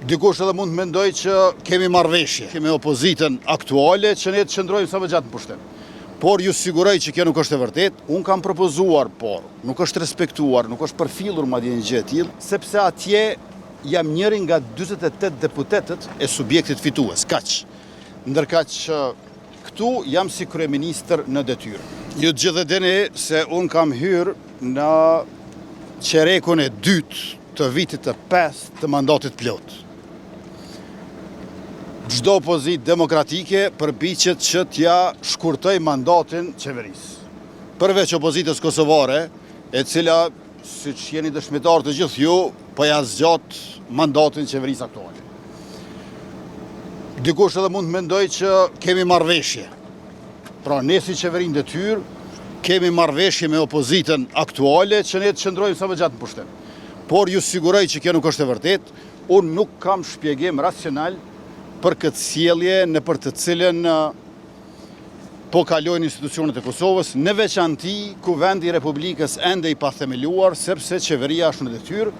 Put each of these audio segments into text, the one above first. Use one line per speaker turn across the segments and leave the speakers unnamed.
Dikush edhe mund të mendoj që kemi marrëveshje me opozitën aktuale që ne të qëndrojmë sa më gjatë në pushtet. Por ju siguroj që kjo nuk është e vërtet. Unë kam propozuar, por nuk është respektuar, nuk është përfillur madje një gjë e tillë, sepse atje jam njëri nga 48 deputetët e subjektit fitues, kaq. Ndërkaq që këtu jam si kryeministër në detyrë. Ju të gjithë e dini se unë kam hyrë në qerekun e dytë të vitit të 5 të mandatit plot. Çdo opozitë demokratike përpiqet që t'ja shkurtoj mandatin qeverisë. Përveç opozitës kosovare, e cila, siç jeni dëshmitar të gjithë ju, po ja zgjat mandatin qeverisë aktuale. Dikush edhe mund të mendoj që kemi marrëveshje. Pra ne si qeverinë detyrë kemi marrëveshje me opozitën aktuale që ne të qëndrojmë sa më gjatë në pushtet. Por ju siguroj që kjo nuk është e vërtet. Unë nuk kam shpjegim racional për këtë sjellje në për të cilën po kalojnë institucionet e Kosovës, në veçanti Kuvendi i Republikës ende i pathemeluar, sepse qeveria është në detyrë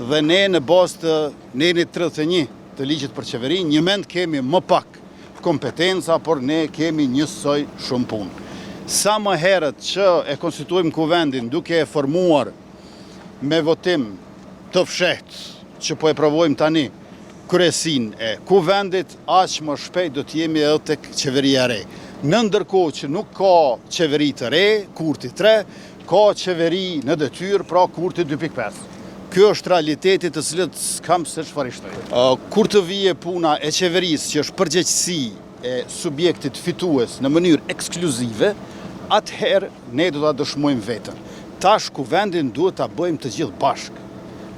dhe ne në bazë të nenit 31 të ligjit për qeverinë, një mend kemi më pak kompetenca, por ne kemi njësoj shumë punë. Sa më herët që e konstituojmë Kuvendin duke e formuar me votim të fshehtë që po e provojmë tani kryesin e Kuvendit, aq më shpejt do t'jemi edhe tek qeveria e re. Në ndërkohë që nuk ka qeveri të re, kurti 3, ka qeveri në detyrë, pra kurti 2.5. Kjo është realiteti të cilët s'kam se çfarë shtoj. Kur të vije puna e qeverisë që është përgjegjësi e subjektit fitues në mënyrë ekskluzive, atëherë ne do ta dëshmojmë veten. Tash Kuvendin duhet ta bëjmë të gjithë bashkë.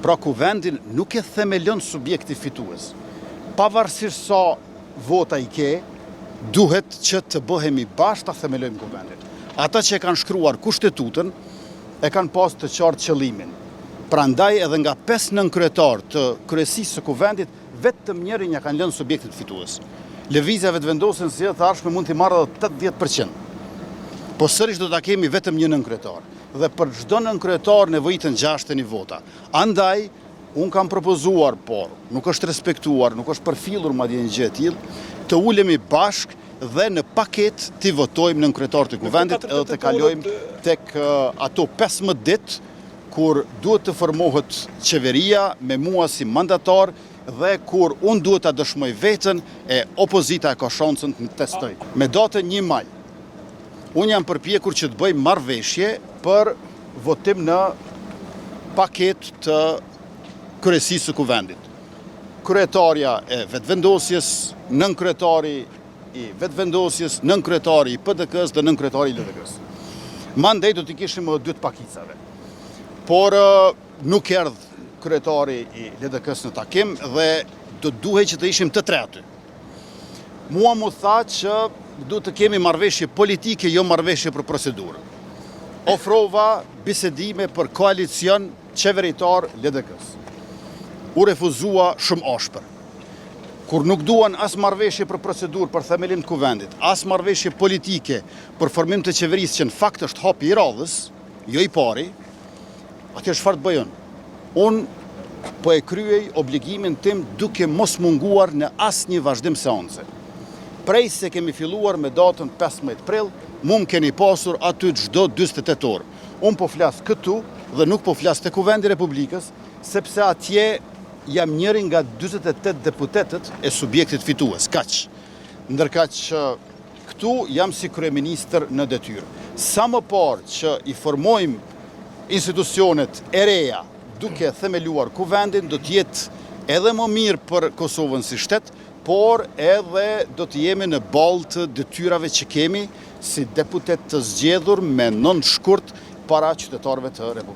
Pra Kuvendin nuk e themelon subjekti fitues. Pavarësisht sa vota i ke, duhet që të bëhemi bashkë ta themelojmë Kuvendin. Ata që e kanë shkruar kushtetutën e kanë pas të qartë qëllimin. Prandaj edhe nga 5 nënkryetar të kryesisë së Kuvendit, vetëm njërin ja kanë lënë subjektit fitues. Lëvizjave të vendosën si të ardhshme mund t'i marrë edhe 80%. Po sërish do ta kemi vetëm një nënkryetar. Dhe për çdo nënkryetar nevojiten 6 vota. Andaj, unë kam propozuar, por nuk është respektuar, nuk është përfillur madje një gjë e tillë, të ulemi bashkë dhe në paket t'i votojmë nënkryetarët e Kuvendit edhe të kalojmë tek ato 15 ditë kur duhet të formohet qeveria me mua si mandatar dhe kur unë duhet ta dëshmoj veten e opozita e ka shansën të më testoj. Me datën 1 maj, unë jam përpjekur që të bëj marrëveshje për votim në paket të kryesisë së Kuvendit. Kryetarja e vetëvendosjes, nënkryetari i vetëvendosjes, nënkryetari i PDK-s dhe nënkryetari i LDK-s. Mandej do t'i kishim edhe 2 pakicave. Por nuk erdh kryetari i LDK-s në takim dhe do duhej që të ishim të 3 aty. Mua mu tha që duhet të kemi marrëveshje politike, jo marrëveshje për procedurë. Ofrova bisedime për koalicion qeveritar LDK-s. U refuzua shumë ashpër. Kur nuk duan as marrëveshje për procedurë për themelin të Kuvendit, as marrëveshje politike për formim të qeverisë që në fakt është hapi i radhës, jo i pari, atje çfarë të bëjon? Unë po e kryej obligimin tim duke mos munguar në asnjë vazhdim seance. Prej se kemi filluar me datën 15 prill, mu më keni pasur aty çdo 48 orë. Unë po flas këtu dhe nuk po flas te Kuvendi i Republikës, sepse atje jam njëri nga 48 deputetët e subjektit fitues, kaq. Ndërkaq që këtu jam si kryeministër në detyrë. Sa më parë që i formojmë institucionet e reja duke themeluar Kuvendin, do t'jetë edhe më mirë për Kosovën si shtet, por edhe do të jemi në ballë të detyrave që kemi si deputet të zgjedhur me 9 shkurt para qytetarëve të Republikës.